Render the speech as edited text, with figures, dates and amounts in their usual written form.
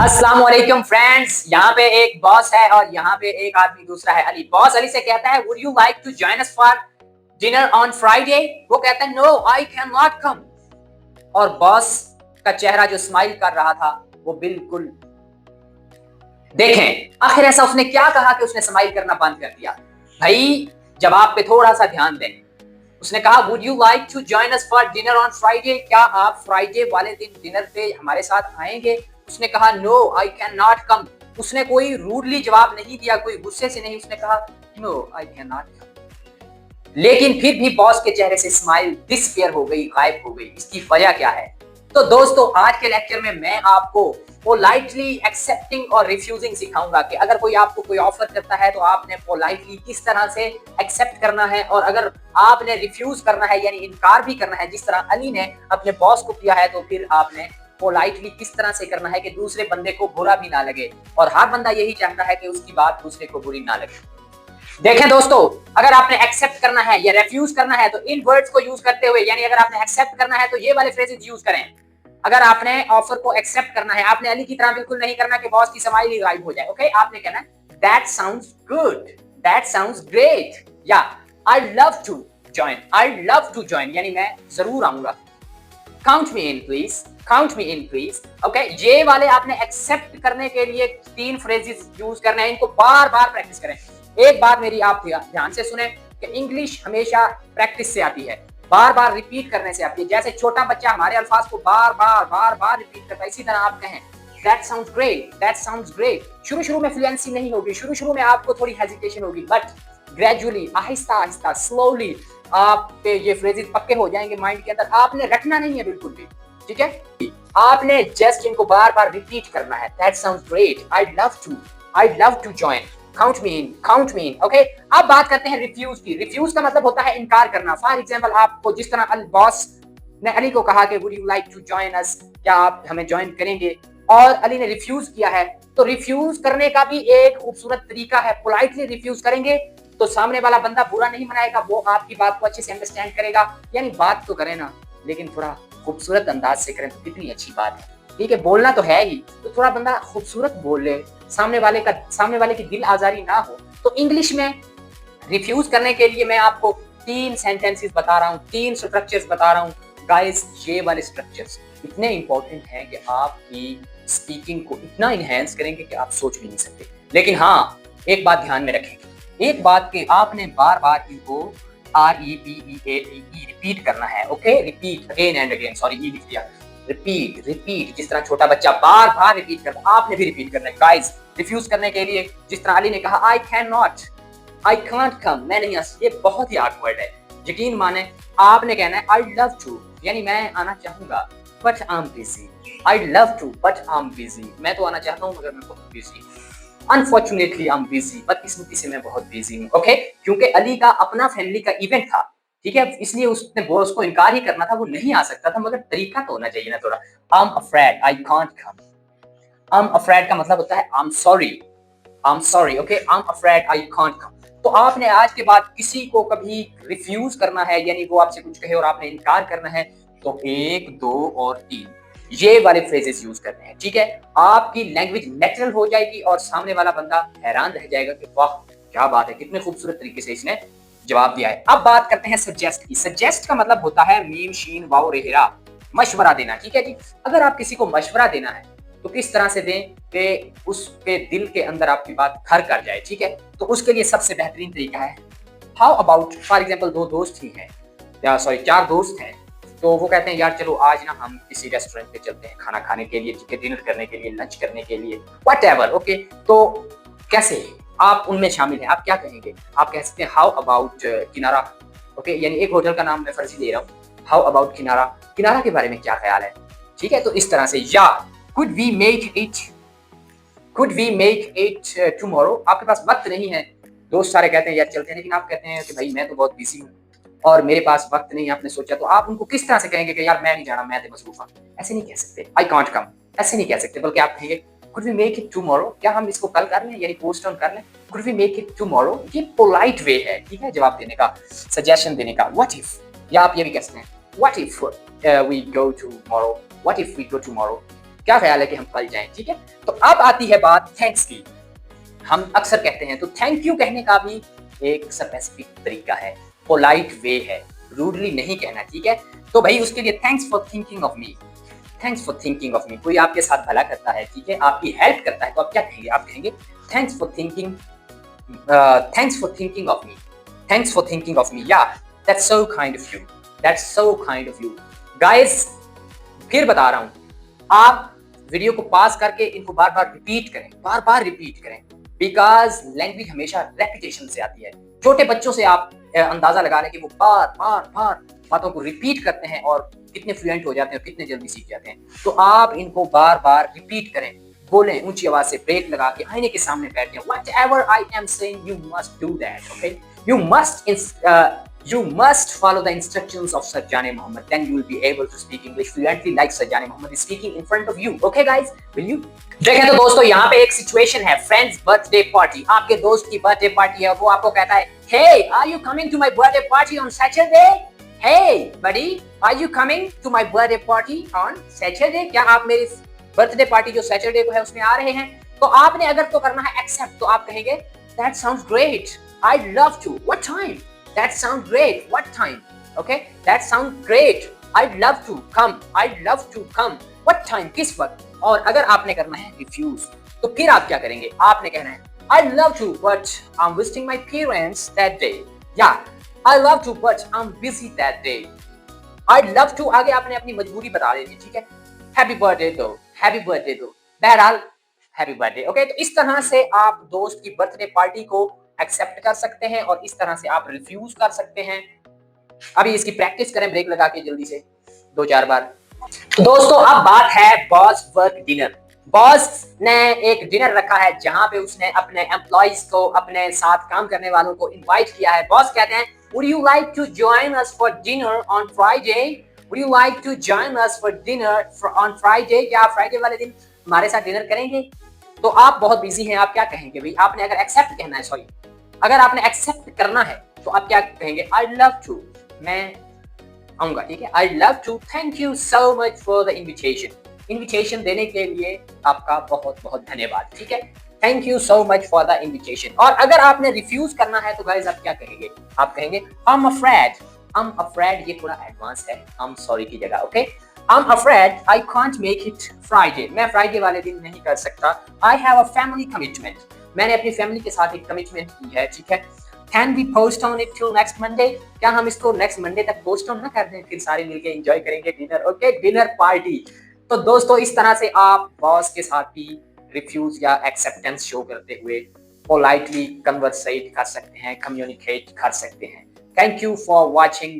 अस्सलाम वालेकुम फ्रेंड्स, यहाँ पे एक बॉस है और यहाँ पे एक आदमी दूसरा है अली। बॉस अली से कहता है would you like to join us for dinner on Friday. वो कहता है no I can not come. और बॉस का चेहरा जो स्माइल कर रहा था वो बिल्कुल, देखें आखिर ऐसा उसने क्या कहा कि उसने स्माइल करना बंद कर दिया। भाई जवाब पे थोड़ा सा ध्यान दें। उसने कहा would you like to join us for dinner on Friday, क्या आप फ्राइडे वाले दिन डिनर पे हमारे साथ आएंगे। उसने कहा no I can not come. उसने कोई रूडली जवाब नहीं दिया, कोई गुस्से से नहीं, उसने कहा no I can not come. लेकिन फिर भी बॉस के चेहरे से स्माइल डिसअपीयर हो गई, गायब हो गई। इसकी वजह क्या है? तो दोस्तों आज के लेक्चर में मैं आपको पोलाइटली एक्सेप्टिंग और रिफ्यूजिंग सिखाऊंगा कि अगर कोई आपको कोई ऑफर करता है तो आपने पोलाइटली किस तरह से एक्सेप्ट करना है, और अगर आपने रिफ्यूज करना है यानी इनकार भी करना है जिस तरह अली ने अपने बॉस को किया है, तो फिर आपने पोलाइटली किस तरह से करना है कि दूसरे बंदे को बुरा भी ना लगे। और हर बंदा यही चाहता है कि उसकी बात दूसरे को बुरी ना लगे। देखें दोस्तों, अगर आपने एक्सेप्ट करना है या रिफ्यूज करना है तो इन वर्ड्स को यूज करते हुए, यानी अगर आपने एक्सेप्ट करना है तो ये वाले फ्रेजेस यूज करें। अगर आपने ऑफर को एक्सेप्ट करना है, आपने अली की तरह बिल्कुल नहीं करना कि बॉस की स्माइल ही गायब हो जाए। ओके, आपने कहना that sounds good, that sounds great, या I love to join, I love to join यानी मैं जरूर आऊंगा। Count me in please, count me in please. Okay, ये वाले आपने एक्सेप्ट करने के लिए 3 फ्रेजेस यूज करने हैं। इनको बार बार प्रैक्टिस करें। एक बात मेरी आप ध्यान से सुने कि इंग्लिश हमेशा प्रैक्टिस से आती है, बार बार रिपीट करने से आती है। जैसे छोटा बच्चा हमारे अल्फाज को बार बार रिपीट करता है, इसी तरह आप कहें that sounds great, that sounds great. शुरू में फ्लुएंसी नहीं होगी, शुरू में आपको थोड़ी हेजिटेशन होगी, but gradually Aahista Aahista slowly आप पे ये फ्रेजेस पक्के हो जाएंगे माइंड के अंदर। आपने रखना नहीं है बिल्कुल भी, ठीक है? आपने जस्ट इनको बार बार रिपीट करना है। That sounds great, I love to join, count me in, count me in. Okay, अब बात करते हैं रिफ्यूज की। रिफ्यूज का मतलब होता है इनकार करना। फॉर एग्जांपल, आपको जिस तरह बॉस ने अली को कहा कि would you like to join us, क्या आप हमें ज्वाइन करेंगे, और अली ने रिफ्यूज किया है। तो रिफ्यूज करने का भी एक खूबसूरत तरीका है। पोलाइटली रिफ्यूज करेंगे तो सामने वाला बंदा बुरा नहीं मनाएगा, वो आपकी बात को अच्छे से अंडरस्टैंड करेगा। यानी बात तो करें ना, लेकिन थोड़ा खूबसूरत अंदाज से करें तो कितनी अच्छी बात है। ठीक है, बोलना तो है ही, तो थोड़ा बंदा खूबसूरत बोल ले, सामने वाले की दिल आजारी ना हो। तो इंग्लिश में रिफ्यूज करने के लिए मैं आपको 3 सेंटेंसेस बता रहा हूँ, 3 स्ट्रक्चर्स बता रहा हूँ। गाइस, ये वाले स्ट्रक्चर्स इतने इंपॉर्टेंट हैं कि आपकी स्पीकिंग को इतना इनहेंस करेंगे कि आप सोच भी नहीं सकते। लेकिन हाँ, एक बात ध्यान में रखेंगे, एक बात कि आपने बार बार इनको REPEATE रिपीट करना है। Okay, repeat again and again, sorry E लिख दिया। रिपीट रिपीट, जिस तरह छोटा बच्चा बार बार रिपीट करता, आपने भी रिपीट करना है। गाइस, रिफ्यूज करने के लिए जिस तरह अली ने कहा आई can not, I can't come, मैं नहीं आ सकता, ये बहुत ही ऑकवर्ड है। यकीन माने, आपने कहना है आई लव टू, यानी मैं आना चाहूंगा, but I am busy. I love to but I am busy, मैं तो आना चाहता हूँ मगर मैं बहुत busy. Unfortunately I am busy, बदकिस्मती से मैं बहुत बिजी हूँ। ओके, क्योंकि अली का अपना फैमिली का इवेंट था, ठीक है, इसलिए उसने बॉस को इनकार ही करना था, वो नहीं आ सकता था, मगर तरीका तो होना चाहिए ना थोड़ा। I am afraid, I can't come. I am afraid का मतलब होता है I am sorry, I am sorry. Okay, I am afraid, I can't come. तो आपने आज के बाद किसी को कभी रिफ्यूज करना है, यानी वो आपसे कुछ कहे और आपने इनकार करना है, तो 1, 2 और 3 ये वाले फ्रेजेस यूज करने हैं। ठीक है, आपकी लैंग्वेज नेचुरल हो जाएगी और सामने वाला बंदा हैरान रह जाएगा कि वाह क्या बात है, कितने खूबसूरत तरीके से इसने जवाब दिया है। अब बात करते हैं सजेस्ट की। सजेस्ट का मतलब होता है मीम शीन वाव रेहरा, मशवरा देना। ठीक है जी, अगर आप किसी को मशवरा देना है तो किस तरह से दें कि उसके दिल के अंदर आपकी बात घर कर जाए। ठीक है, तो उसके लिए सबसे बेहतरीन तरीका है हाउ अबाउट, फॉर एग्जांपल 2 दोस्त ही हैं, या सॉरी 4 दोस्त हैं, तो वो कहते हैं यार चलो आज ना हम किसी रेस्टोरेंट पे चलते हैं खाना खाने के लिए, ठीक है, डिनर करने के लिए, लंच करने के लिए, व्हाटएवर। ओके, तो कैसे आप उनमें शामिल हैं, आप क्या कहेंगे? आप कह सकते हैं हाउ अबाउट किनारा। ओके, यानी एक होटल का नाम मैं फर्जी दे रहा हूँ। हाउ अबाउट किनारा, किनारा के बारे में क्या ख्याल है? ठीक है, तो इस तरह से। या could we make it tomorrow, आपके पास वक्त नहीं है, दोस्त सारे कहते हैं यार चलते हैं, लेकिन आप कहते हैं कि भाई मैं तो बहुत बिजी हूँ और मेरे पास वक्त नहीं है, आपने सोचा, तो आप उनको किस तरह से कहेंगे कि यार मैं नहीं जाना, मैं तो मसरूफ हूं? ऐसे नहीं कह सकते आई कांट कम, ऐसे नहीं कह सकते, बल्कि आप कहेंगे could we make it tomorrow, क्या हम इसको कल कर लें, यानी पोस्टपोन कर लें। Could we make it tomorrow, ये पोलाइट वे है, ठीक है, जवाब देने का, सजेशन देने का। व्हाट इफ, या आप ये भी कह सकते हैं what if we go tomorrow, what if we go tomorrow, क्या ख्याल है कि हम कल जाएं, ठीक है। तो अब आती है बात थैंक्स की। हम अक्सर कहते हैं, तो थैंक यू कहने का भी एक स्पेसिफिक तरीका है, पोलाइट वे है, रूडली नहीं कहना, ठीक है। तो भाई उसके लिए thanks for thinking of me, thanks for thinking of मी। कोई आपके साथ भला करता है, ठीक है, आपकी हेल्प करता है, तो आप क्या कहेंगे? आप कहेंगे thanks for thinking, thanks for thinking of me, thanks for thinking of me, या that's so kind of you, that's so kind of you. Guys फिर बता रहा हूँ, आप वीडियो को पास करके इनको बार बार रिपीट करें, बार बार रिपीट करें, बिकॉज लैंग्वेज हमेशा रेपिटेशन से आती है। छोटे बच्चों से आप अंदाजा लगा लें कि वो बार बार बार बातों को रिपीट करते हैं और कितने फ्लुएंट हो जाते हैं और कितने जल्दी सीख जाते हैं। तो आप इनको बार बार रिपीट करें, बोलें ऊंची आवाज से, ब्रेक लगा के आईने के सामने बैठ जाएं। Whatever I am saying, you must do that, okay? You must follow the instructions of Sajjane Mohammed. Then you will be able to speak English fluently like Sajjane Mohammed is speaking in front of you. Okay, guys? Will you? देखें तो दोस्तों, यहाँ पे एक situation है, friends birthday party. आपके दोस्त की बर्थडे पार्टी है, वो आपको कहता है, Hey, are you coming to my birthday party on Saturday? Hey, buddy, are you coming to my birthday party on Saturday? क्या आप मेरी बर्थडे पार्टी जो सैटरडे को है उसमें आ रहे हैं? तो आपने अगर तो करना है एक्सेप्ट, तो आप कहेंगे That sounds great. I'd love to. What time? That sounds great. What time? Okay? That sounds great. I'd love to come. I'd love to come. What time? किस वक्त? और अगर आपने करना है रिफ्यूज, तो फिर आप क्या करेंगे? आपने कहना है I'd love to, but I'm visiting my parents that day. या I'd love to, but I'm busy that day. I'd love to आगे आपने अपनी मजबूरी बता देनी, ठीक है। Happy birthday though. Happy birthday though. बहरहाल हैप्पी बर्थडे, ओके। तो इस तरह से आप दोस्त की बर्थडे पार्टी को एक्सेप्ट कर सकते हैं और इस तरह से आप रिफ्यूज कर सकते हैं। अभी इसकी प्रैक्टिस करें ब्रेक लगा के जल्दी से 2-4 बार। तो दोस्तों अब बात है बॉस वर्क डिनर। बॉस ने एक डिनर रखा है जहां पे उसने अपने एम्प्लॉइज को, अपने साथ काम करने वालों को इनवाइट किया है। बॉस कहते हैं Would you like to join us for dinner on Friday? Would you like to join us for dinner on Friday? क्या आप फ्राइडे वाले दिन हमारे साथ डिनर करेंगे? तो आप बहुत बिजी हैं, आप क्या कहेंगे भाई? आपने अगर एक्सेप्ट कहना है, सॉरी, अगर आपने एक्सेप्ट करना है तो आप क्या कहेंगे? I'd love to, मैं आऊंगा, ठीक है। I'd love to, thank you so much for the invitation. Invitation देने के लिए आपका बहुत बहुत धन्यवाद, ठीक है। Thank you so much for the invitation. और अगर आपने रिफ्यूज करना है तो गाइस आप क्या कहेंगे? आप कहेंगे I'm afraid, ये थोड़ा एडवांस है, I'm sorry की जगह, okay. I'm afraid I can't make it Friday. मैं फ्राइडे वाले दिन नहीं कर सकता। I have a family commitment. मैंने अपनी फैमिली के साथ एक कमिटमेंट की है, ठीक है। Can we postpone it till next Monday? क्या हम इसको नेक्स्ट मंडे तक पोस्टपोन ना कर दें, फिर सारे मिलके एंजॉय करेंगे डिनर, ओके, डिनर पार्टी। तो दोस्तों इस तरह से आप बॉस के साथ भी रिफ्यूज या एक्सेप्टेंस शो करते हुए पोलाइटली कन्वर्सेट कर सकते हैं, कम्युनिकेट कर सकते हैं। Thank you for watching.